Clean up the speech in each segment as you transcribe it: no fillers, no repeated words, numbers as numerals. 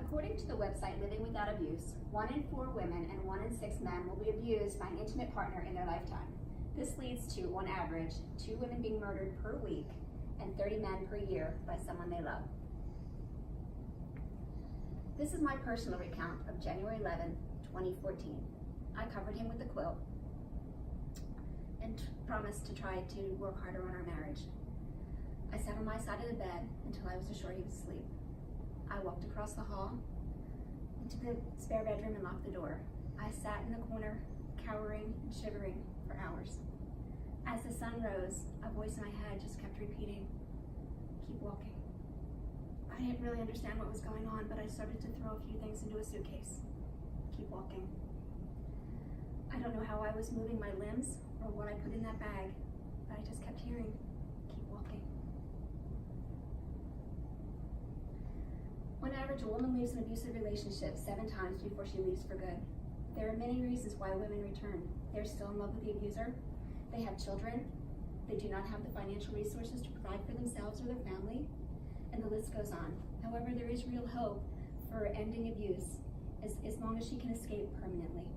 According to the website Living Without Abuse, 1 in 4 women and 1 in 6 men will be abused by an intimate partner in their lifetime. This leads to, on average, 2 women being murdered per week and 30 men per year by someone they love. This is my personal recount of January 11, 2014. I covered him with a quilt and promised to try to work harder on our marriage. I sat on my side of the bed until I was assured he was asleep. I walked across the hall into the spare bedroom and locked the door. I sat in the corner, cowering and shivering for hours. As the sun rose, a voice in my head just kept repeating, "Keep walking." I didn't really understand what was going on, but I started to throw a few things into a suitcase. Keep walking. I don't know how I was moving my limbs or what I put in that bag, but I just kept hearing, "Keep walking." On average, a woman leaves an abusive relationship 7 times before she leaves for good. There are many reasons why women return. They're still in love with the abuser, they have children, they do not have the financial resources to provide for themselves or their family, and the list goes on. However, there is real hope for ending abuse as long as she can escape permanently.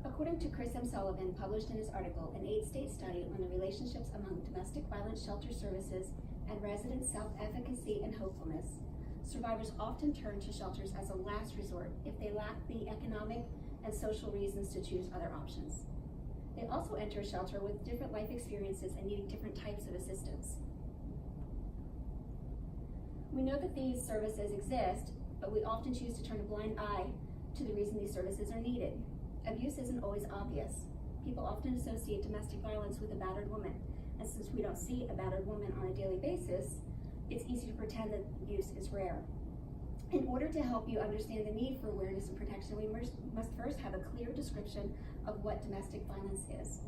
According to Chris M. Sullivan, published in his article, an 8-state study on the relationships among domestic violence shelter services and resident self-efficacy and hopefulness, survivors often turn to shelters as a last resort if they lack the economic and social reasons to choose other options. They also enter a shelter with different life experiences and needing different types of assistance. We know that these services exist, but we often choose to turn a blind eye to the reason these services are needed. Abuse isn't always obvious. People often associate domestic violence with a battered woman, and since we don't see a battered woman on a daily basis, it's easy to pretend that abuse is rare. In order to help you understand the need for awareness and protection, we must first have a clear description of what domestic violence is.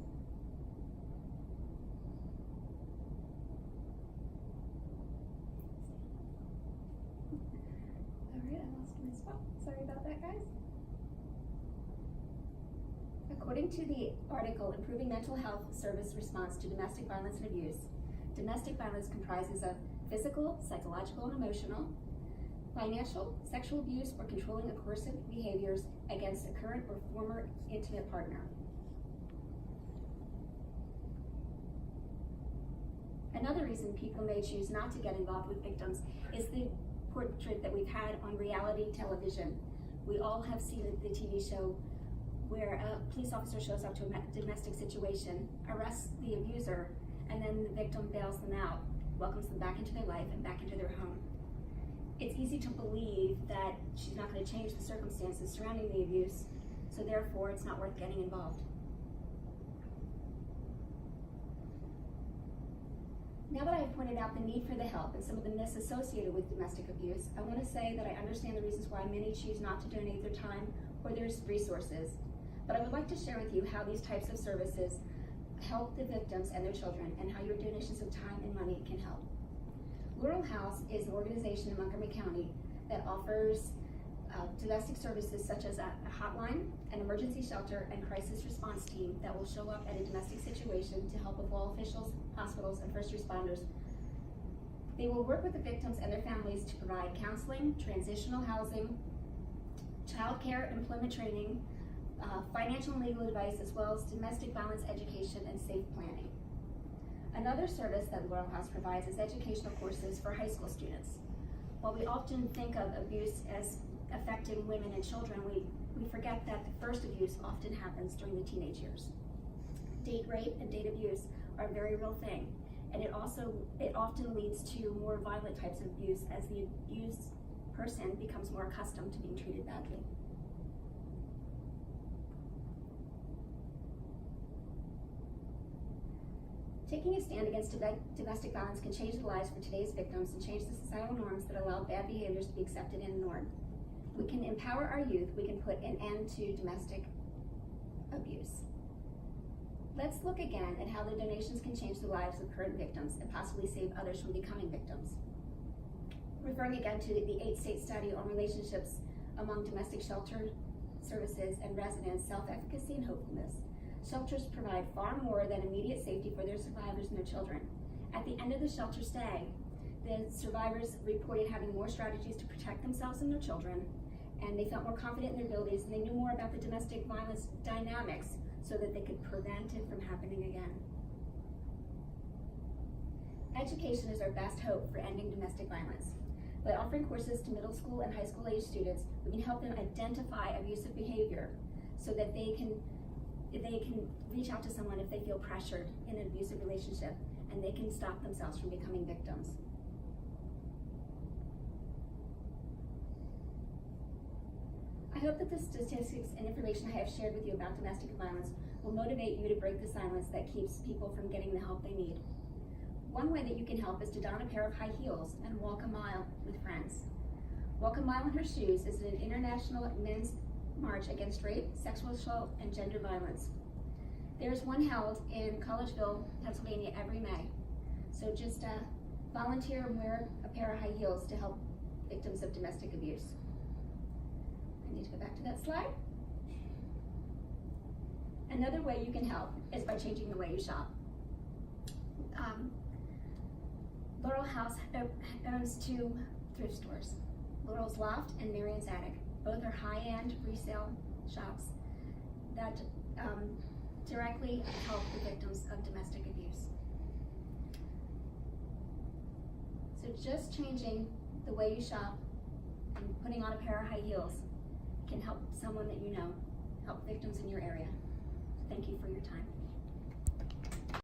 All right, I lost my spot. Sorry about that, guys. According to the article, Improving Mental Health Service Response to Domestic Violence and Abuse, domestic violence comprises of physical, psychological, and emotional, financial, sexual abuse, or controlling or coercive behaviors against a current or former intimate partner. Another reason people may choose not to get involved with victims is the portrait that we've had on reality television. We all have seen the TV show where a police officer shows up to a domestic situation, arrests the abuser, and then the victim bails them out, welcomes them back into their life and back into their home. It's easy to believe that she's not going to change the circumstances surrounding the abuse, so therefore it's not worth getting involved. Now that I have pointed out the need for the help and some of the myths associated with domestic abuse, I want to say that I understand the reasons why many choose not to donate their time or their resources, but I would like to share with you how these types of services help the victims and their children and how your donations of time and money can help. Laurel House is an organization in Montgomery County that offers domestic services such as a hotline, an emergency shelter, and crisis response team that will show up at a domestic situation to help with law officials, hospitals, and first responders. They will work with the victims and their families to provide counseling, transitional housing, child care, employment training, financial and legal advice, as well as domestic violence education and safe planning. Another service that Laurel House provides is educational courses for high school students. While we often think of abuse as affecting women and children, we forget that the first abuse often happens during the teenage years. Date rape and date abuse are a very real thing, and it often leads to more violent types of abuse as the abused person becomes more accustomed to being treated badly. Taking a stand against domestic violence can change the lives for today's victims and change the societal norms that allow bad behaviors to be accepted and ignored. We can empower our youth, we can put an end to domestic abuse. Let's look again at how the donations can change the lives of current victims and possibly save others from becoming victims. Referring again to the 8-state study on relationships among domestic shelter services and residents, self-efficacy and hopefulness, shelters provide far more than immediate safety for their survivors and their children. At the end of the shelter stay, The survivors reported having more strategies to protect themselves and their children, and they felt more confident in their abilities, and they knew more about the domestic violence dynamics so that they could prevent it from happening again. Education is our best hope for ending domestic violence. By offering courses to middle school and high school age students, we can help them identify abusive behavior so that they can reach out to someone if they feel pressured in an abusive relationship, and they can stop themselves from becoming victims. I hope that the statistics and information I have shared with you about domestic violence will motivate you to break the silence that keeps people from getting the help they need. One way that you can help is to don a pair of high heels and walk a mile with friends. Walk a Mile in Her Shoes is an international men's march against rape, sexual assault, and gender violence. There's one held in Collegeville, Pennsylvania every May. So just volunteer and wear a pair of high heels to help victims of domestic abuse. I need to go back to that slide. Another way you can help is by changing the way you shop. Laurel House owns two thrift stores, Laurel's Loft and Marion's Attic. Both are high-end resale shops that directly help the victims of domestic abuse. So just changing the way you shop and putting on a pair of high heels can help someone that you know, help victims in your area. Thank you for your time.